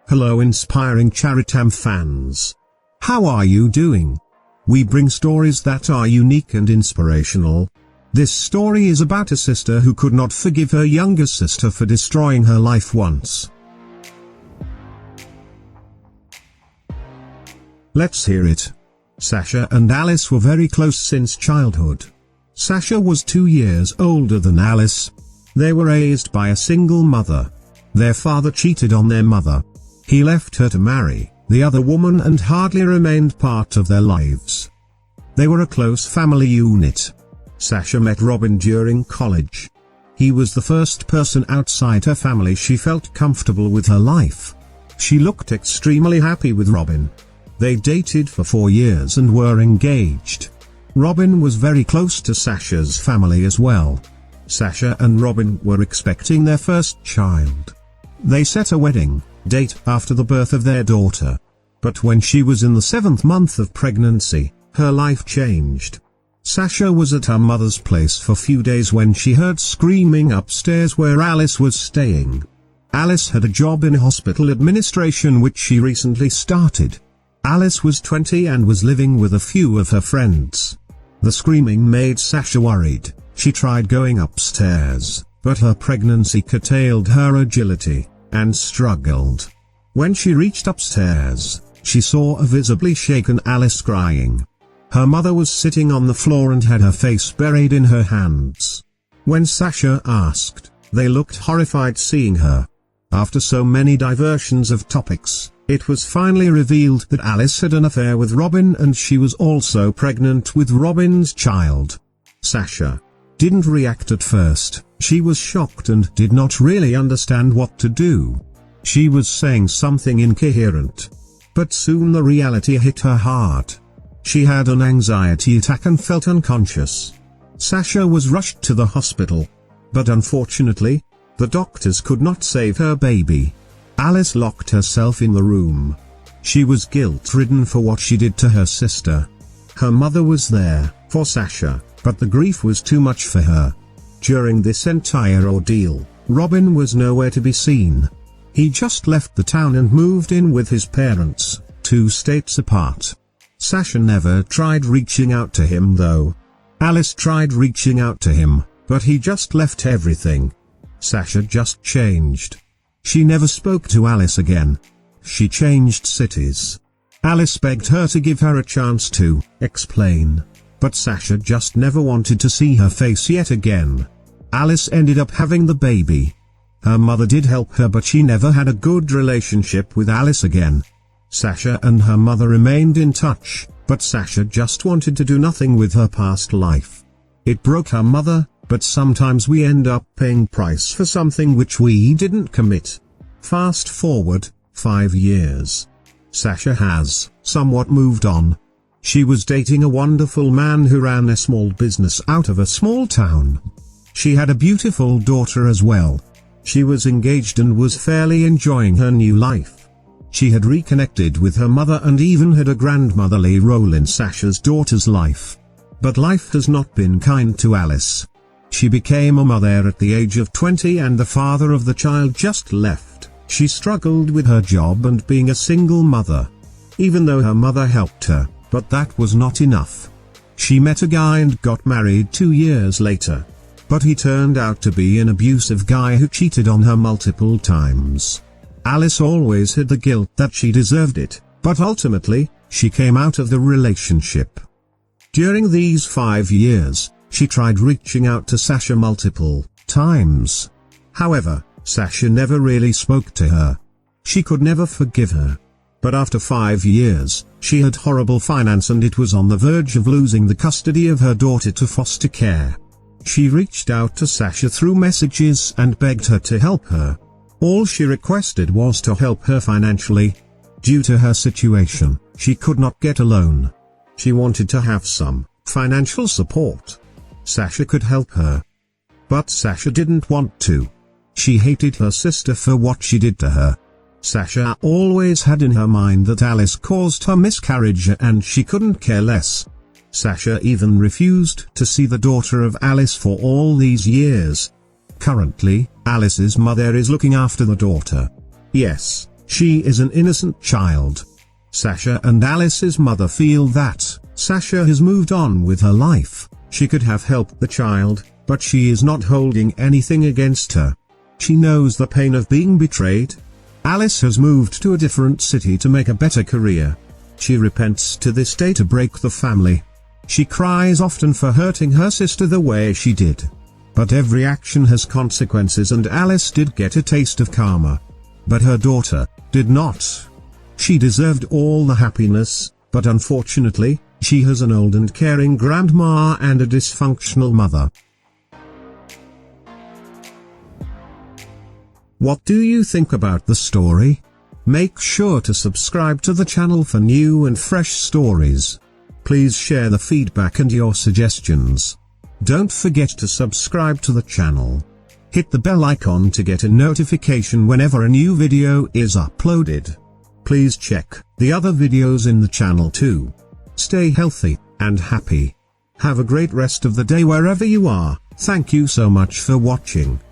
Hello inspiring Charitam fans. How are you doing? We bring stories that are unique and inspirational. This story is about a sister who could not forgive her younger sister for destroying her life once. Let's hear it. Sasha and Alice were very close since childhood. Sasha was 2 years older than Alice. They were raised by a single mother. Their father cheated on their mother. He left her to marry the other woman and hardly remained part of their lives. They were a close family unit. Sasha met Robin during college. He was the first person outside her family she felt comfortable with her life. She looked extremely happy with Robin. They dated for 4 years and were engaged. Robin was very close to Sasha's family as well. Sasha and Robin were expecting their first child. They set a wedding date after the birth of their daughter. But when she was in the 7th month of pregnancy, her life changed. Sasha was at her mother's place for a few days when she heard screaming upstairs where Alice was staying. Alice had a job in hospital administration which she recently started. Alice was 20 and was living with a few of her friends. The screaming made Sasha worried. She tried going upstairs, but her pregnancy curtailed her agility, and struggled. When she reached upstairs, she saw a visibly shaken Alice crying. Her mother was sitting on the floor and had her face buried in her hands. When Sasha asked, they looked horrified seeing her. After so many diversions of topics, it was finally revealed that Alice had an affair with Robin and she was also pregnant with Robin's child. Sasha didn't react at first. She was shocked and did not really understand what to do. She was saying something incoherent. But soon the reality hit her heart. She had an anxiety attack and felt unconscious. Sasha was rushed to the hospital. But unfortunately, the doctors could not save her baby. Alice locked herself in the room. She was guilt-ridden for what she did to her sister. Her mother was there for Sasha, but the grief was too much for her. During this entire ordeal, Robin was nowhere to be seen. He just left the town and moved in with his parents, 2 states apart. Sasha never tried reaching out to him though. Alice tried reaching out to him, but he just left everything. Sasha just changed. She never spoke to Alice again. She changed cities. Alice begged her to give her a chance to explain. But Sasha just never wanted to see her face yet again. Alice ended up having the baby. Her mother did help her but she never had a good relationship with Alice again. Sasha and her mother remained in touch, but Sasha just wanted to do nothing with her past life. It broke her mother, but sometimes we end up paying price for something which we didn't commit. Fast forward 5 years. Sasha has somewhat moved on. She was dating a wonderful man who ran a small business out of a small town. She had a beautiful daughter as well. She was engaged and was fairly enjoying her new life. She had reconnected with her mother and even had a grandmotherly role in Sasha's daughter's life. But life has not been kind to Alice. She became a mother at the age of 20 and the father of the child just left. She struggled with her job and being a single mother. Even though her mother helped her, but that was not enough. She met a guy and got married 2 years later. But he turned out to be an abusive guy who cheated on her multiple times. Alice always had the guilt that she deserved it, but ultimately, she came out of the relationship. During these 5 years, she tried reaching out to Sasha multiple times. However, Sasha never really spoke to her. She could never forgive her. But after 5 years, she had horrible finance and it was on the verge of losing the custody of her daughter to foster care. She reached out to Sasha through messages and begged her to help her. All she requested was to help her financially. Due to her situation, she could not get a loan. She wanted to have some financial support. Sasha could help her. But Sasha didn't want to. She hated her sister for what she did to her. Sasha always had in her mind that Alice caused her miscarriage and she couldn't care less. Sasha even refused to see the daughter of Alice for all these years. Currently, Alice's mother is looking after the daughter. Yes, She is an innocent child. Sasha and Alice's mother feel that Sasha has moved on with her life. She could have helped the child, but she is not holding anything against her. She knows the pain of being betrayed. Alice has moved to a different city to make a better career. She repents to this day to break the family. She cries often for hurting her sister the way she did. But every action has consequences, and Alice did get a taste of karma. But her daughter did not. She deserved all the happiness, but unfortunately, she has an old and caring grandma and a dysfunctional mother. What do you think about the story? Make sure to subscribe to the channel for new and fresh stories. Please share the feedback and your suggestions. Don't forget to subscribe to the channel. Hit the bell icon to get a notification whenever a new video is uploaded. Please check the other videos in the channel too. Stay healthy and happy. Have a great rest of the day wherever you are. Thank you so much for watching.